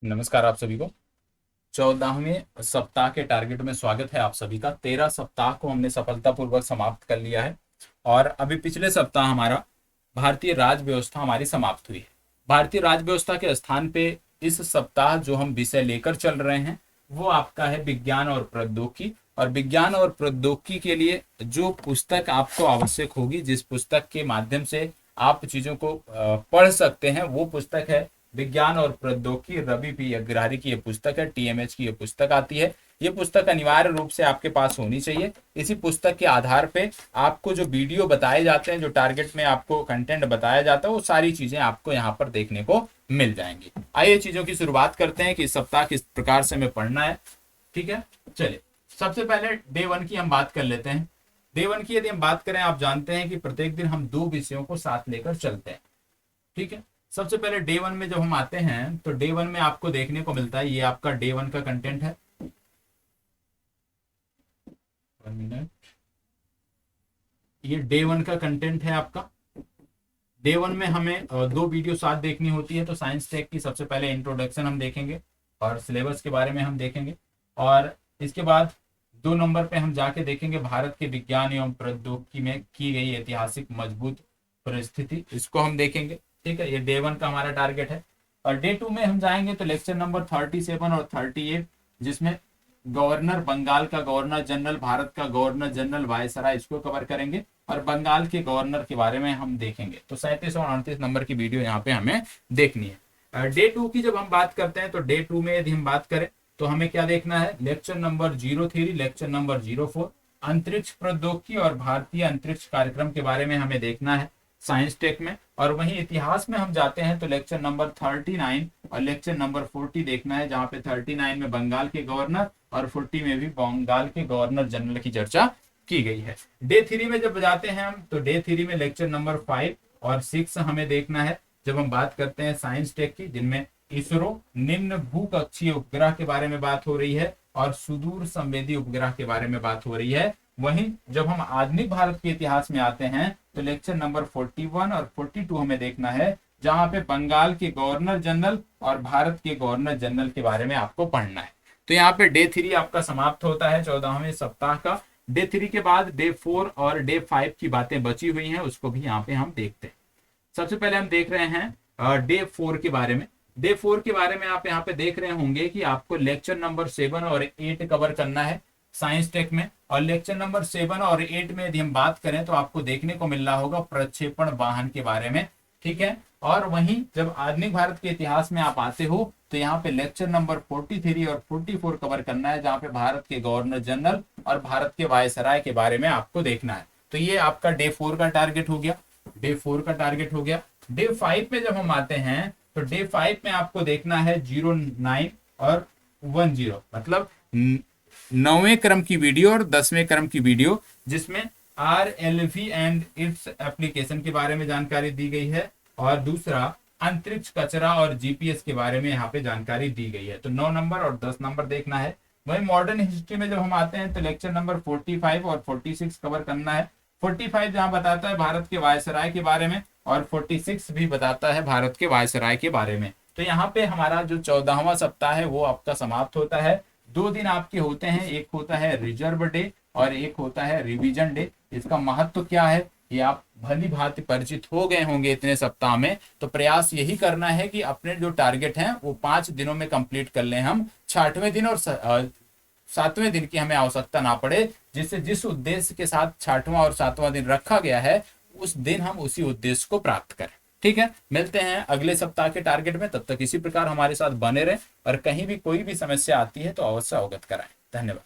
नमस्कार आप सभी को। 14वें सप्ताह के टारगेट में स्वागत है आप सभी का। 13 सप्ताह को हमने सफलतापूर्वक समाप्त कर लिया है और अभी पिछले सप्ताह हमारा भारतीय राज व्यवस्था हमारी समाप्त हुई है। भारतीय राज व्यवस्था के स्थान पे इस सप्ताह जो हम विषय लेकर चल रहे हैं वो आपका है विज्ञान और प्रौद्योगिकी। और विज्ञान और प्रौद्योगिकी के लिए जो पुस्तक आपको आवश्यक होगी, जिस पुस्तक के माध्यम से आप चीजों को पढ़ सकते हैं, वो पुस्तक है विज्ञान और प्रौद्योगिकी। रवि पी अग्रवाल की ये पुस्तक है, टीएमएच की ये पुस्तक आती है। ये पुस्तक अनिवार्य रूप से आपके पास होनी चाहिए। इसी पुस्तक के आधार पे आपको जो वीडियो बताए जाते हैं, जो टारगेट में आपको कंटेंट बताया जाता है, वो सारी चीजें आपको यहाँ पर देखने को मिल जाएंगी। आइए चीजों की शुरुआत करते हैं कि इस सप्ताह किस प्रकार से हमें पढ़ना है। ठीक है, चलिए सबसे पहले डे 1 की हम बात कर लेते हैं। डे 1 की यदि हम बात करें, आप जानते हैं कि प्रत्येक दिन हम 2 विषयों को साथ लेकर चलते हैं। ठीक है, सबसे पहले डे 1 में जब हम आते हैं तो डे 1 में आपको देखने को मिलता है, ये आपका डे 1 का कंटेंट है। 1 मिनट, ये डे 1 का कंटेंट है आपका। डे 1 में हमें 2 वीडियो साथ देखनी होती है। तो साइंस टेक की सबसे पहले इंट्रोडक्शन हम देखेंगे और सिलेबस के बारे में हम देखेंगे, और इसके बाद 2 नंबर पे हम जाके देखेंगे भारत के विज्ञान एवं प्रौद्योगिकी में की गई ऐतिहासिक मजबूत परिस्थिति, इसको हम देखेंगे। ठीक है, ये डे 1 का हमारा टारगेट है। और डे 2 में हम जाएंगे तो लेक्चर नंबर 37 और 38, जिसमें गवर्नर, बंगाल का गवर्नर जनरल, भारत का गवर्नर जनरल वायसराय, इसको कवर करेंगे और बंगाल के गवर्नर के बारे में हम देखेंगे। तो 37 और 38 नंबर की वीडियो यहाँ पे हमें देखनी है। डे 2 की जब हम बात करते हैं तो डे 2 में यदि हम बात करें तो हमें क्या देखना है, लेक्चर नंबर 03, लेक्चर नंबर 04, अंतरिक्ष प्रौद्योगिकी और भारतीय अंतरिक्ष कार्यक्रम के बारे में हमें देखना है साइंस टेक में। और वहीं इतिहास में हम जाते हैं तो लेक्चर नंबर 39 और लेक्चर नंबर 40 देखना है, जहां पे 39 में बंगाल के गवर्नर और 40 में भी बंगाल के गवर्नर जनरल की चर्चा की गई है। डे 3 में जब जाते हैं हम तो डे 3 में लेक्चर नंबर 5 और 6 हमें देखना है, जब हम बात करते हैं साइंस टेक की, जिनमें इसरो, निम्न भूकक्षीय उपग्रह के बारे में बात हो रही है और सुदूर संवेदी उपग्रह के बारे में बात हो रही है। वहीं जब हम आधुनिक भारत के इतिहास में आते हैं तो लेक्चर नंबर 41 और 42 हमें देखना है, जहां पे बंगाल के गवर्नर जनरल और भारत के गवर्नर जनरल के बारे में आपको पढ़ना है। तो यहाँ पे डे 3 आपका समाप्त होता है 14वें सप्ताह का। डे 3 के बाद डे 4 और डे 5 की बातें बची हुई हैं, उसको भी यहाँ पे हम देखते हैं। सबसे पहले हम देख रहे हैं डे 4 के बारे में। डे 4 के बारे में आप यहाँ पे देख रहे होंगे कि आपको लेक्चर नंबर 7 और 8 कवर करना है साइंस टेक में। और लेक्चर नंबर 7 और 8 में यदि हम बात करें तो आपको देखने को मिल रहा होगा प्रक्षेपण वाहन के बारे में। ठीक है, और वहीं जब आधुनिक भारत के इतिहास में आप आते हो तो यहाँ पे लेक्चर नंबर 43 और 44 कवर करना है, जहाँ पे भारत के गवर्नर जनरल और भारत के वायसराय के बारे में आपको देखना है। तो ये आपका डे 4 का टारगेट हो गया। डे 4 का टारगेट हो गया। डे 5 में जब हम आते हैं तो डे 5 में आपको देखना है 09 और 10, मतलब 9वें क्रम की वीडियो और 10वें क्रम की वीडियो, जिसमें RLV एंड इट्स एप्लीकेशन के बारे में जानकारी दी गई है, और दूसरा अंतरिक्ष कचरा और जीपीएस के बारे में यहाँ पे जानकारी दी गई है। तो 9 नंबर और 10 नंबर देखना है। वही मॉडर्न हिस्ट्री में जब हम आते हैं तो लेक्चर नंबर 45 और 46 कवर करना है। 45 जहाँ बताता है भारत के वायसराय के बारे में और 46 भी बताता है भारत के वायसराय के बारे में। तो यहाँ पे हमारा जो 14वां सप्ताह है वो आपका समाप्त होता है। 2 दिन आपके होते हैं, एक होता है रिजर्व डे और एक होता है रिवीजन डे। इसका महत्व क्या है ये आप भली भांति परिचित हो गए होंगे इतने सप्ताह में। तो प्रयास यही करना है कि अपने जो टारगेट हैं वो 5 दिनों में कंप्लीट कर लें हम। 6वें दिन और 7वें दिन की हमें आवश्यकता ना पड़े, जिससे जिस उद्देश्य के साथ 6वां और 7वां दिन रखा गया है उस दिन हम उसी उद्देश्य को प्राप्त करें। ठीक है, मिलते हैं अगले सप्ताह के टारगेट में। तब तक इसी प्रकार हमारे साथ बने रहें और कहीं भी कोई भी समस्या आती है तो अवश्य अवगत कराएं। धन्यवाद।